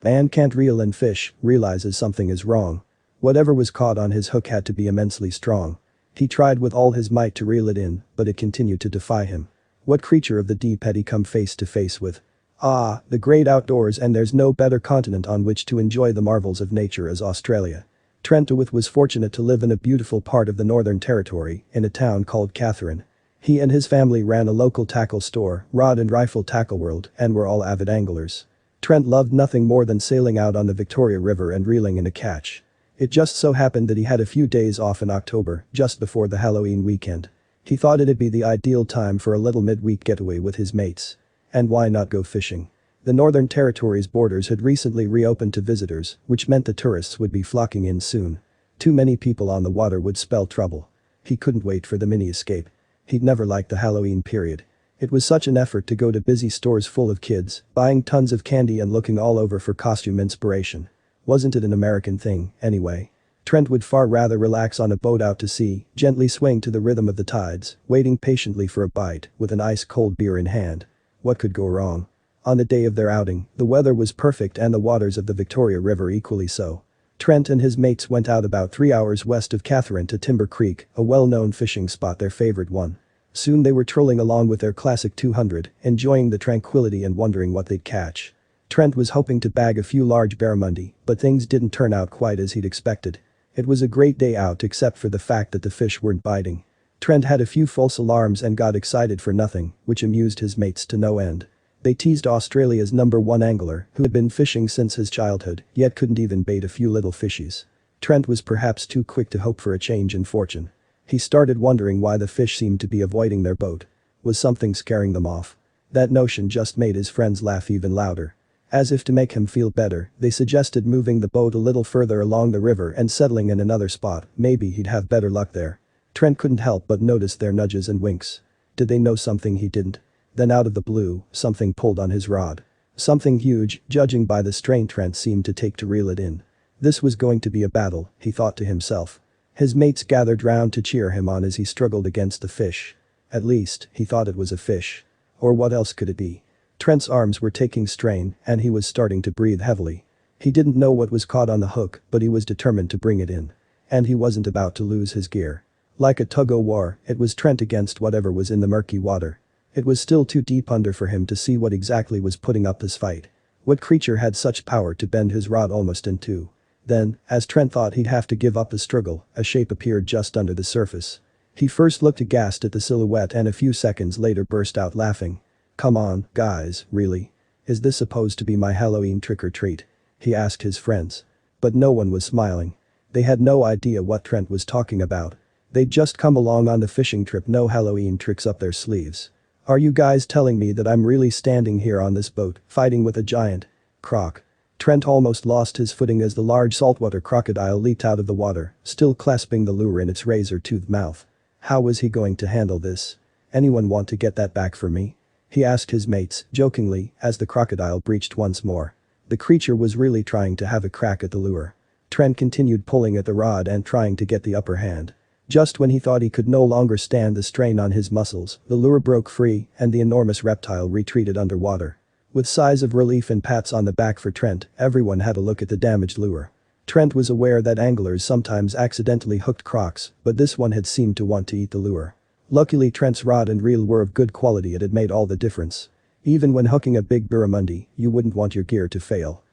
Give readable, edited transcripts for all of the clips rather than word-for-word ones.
Man can't reel in fish, realizes something is wrong. Whatever was caught on his hook had to be immensely strong. He tried with all his might to reel it in, but it continued to defy him. What creature of the deep had he come face to face with? Ah, the great outdoors, and there's no better continent on which to enjoy the marvels of nature as Australia. Trent was fortunate to live in a beautiful part of the Northern Territory, in a town called Catherine. He and his family ran a local tackle store, Rod and Rifle Tackle World, and were all avid anglers. Trent loved nothing more than sailing out on the Victoria River and reeling in a catch. It just so happened that he had a few days off in October, just before the Halloween weekend. He thought it'd be the ideal time for a little midweek getaway with his mates. And why not go fishing? The Northern Territory's borders had recently reopened to visitors, which meant the tourists would be flocking in soon. Too many people on the water would spell trouble. He couldn't wait for the mini-escape. He'd never liked the Halloween period. It was such an effort to go to busy stores full of kids, buying tons of candy and looking all over for costume inspiration. Wasn't it an American thing, anyway? Trent would far rather relax on a boat out to sea, gently swaying to the rhythm of the tides, waiting patiently for a bite, with an ice-cold beer in hand. What could go wrong? On the day of their outing, the weather was perfect and the waters of the Victoria River equally so. Trent and his mates went out about 3 hours west of Catherine to Timber Creek, a well-known fishing spot, their favorite one. Soon they were trolling along with their classic 200, enjoying the tranquility and wondering what they'd catch. Trent was hoping to bag a few large barramundi, but things didn't turn out quite as he'd expected. It was a great day out except for the fact that the fish weren't biting. Trent had a few false alarms and got excited for nothing, which amused his mates to no end. They teased Australia's #1 angler, who had been fishing since his childhood, yet couldn't even bait a few little fishies. Trent was perhaps too quick to hope for a change in fortune. He started wondering why the fish seemed to be avoiding their boat. Was something scaring them off? That notion just made his friends laugh even louder. As if to make him feel better, they suggested moving the boat a little further along the river and settling in another spot, maybe he'd have better luck there. Trent couldn't help but notice their nudges and winks. Did they know something he didn't? Then out of the blue, something pulled on his rod. Something huge, judging by the strain Trent seemed to take to reel it in. This was going to be a battle, he thought to himself. His mates gathered round to cheer him on as he struggled against the fish. At least, he thought it was a fish. Or what else could it be? Trent's arms were taking strain, and he was starting to breathe heavily. He didn't know what was caught on the hook, but he was determined to bring it in. And he wasn't about to lose his gear. Like a tug-o-war, it was Trent against whatever was in the murky water. It was still too deep under for him to see what exactly was putting up this fight. What creature had such power to bend his rod almost in two? Then, as Trent thought he'd have to give up the struggle, a shape appeared just under the surface. He first looked aghast at the silhouette and a few seconds later burst out laughing. "Come on, guys, really? Is this supposed to be my Halloween trick-or-treat?" he asked his friends. But no one was smiling. They had no idea what Trent was talking about. They'd just come along on the fishing trip, no Halloween tricks up their sleeves. "Are you guys telling me that I'm really standing here on this boat, fighting with a giant croc?" Trent almost lost his footing as the large saltwater crocodile leaped out of the water, still clasping the lure in its razor-toothed mouth. How was he going to handle this? "Anyone want to get that back for me?" he asked his mates, jokingly, as the crocodile breached once more. The creature was really trying to have a crack at the lure. Trent continued pulling at the rod and trying to get the upper hand. Just when he thought he could no longer stand the strain on his muscles, the lure broke free and the enormous reptile retreated underwater. With sighs of relief and pats on the back for Trent, everyone had a look at the damaged lure. Trent was aware that anglers sometimes accidentally hooked crocs, but this one had seemed to want to eat the lure. Luckily Trent's rod and reel were of good quality. It had made all the difference. Even when hooking a big barramundi, you wouldn't want your gear to fail.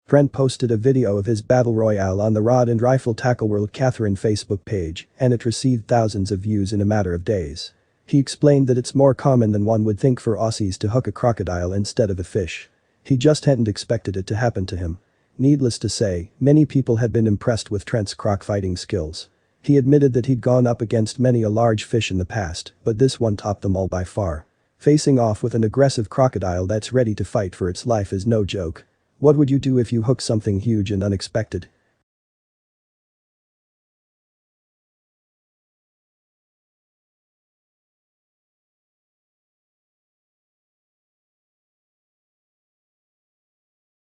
Trent posted a video of his battle royale on the Rod and Rifle Tackle World Catherine Facebook page, and it received thousands of views in a matter of days. He explained that it's more common than one would think for Aussies to hook a crocodile instead of a fish. He just hadn't expected it to happen to him. Needless to say, many people had been impressed with Trent's croc fighting skills. He admitted that he'd gone up against many a large fish in the past, but this one topped them all by far. Facing off with an aggressive crocodile that's ready to fight for its life is no joke. What would you do if you hooked something huge and unexpected?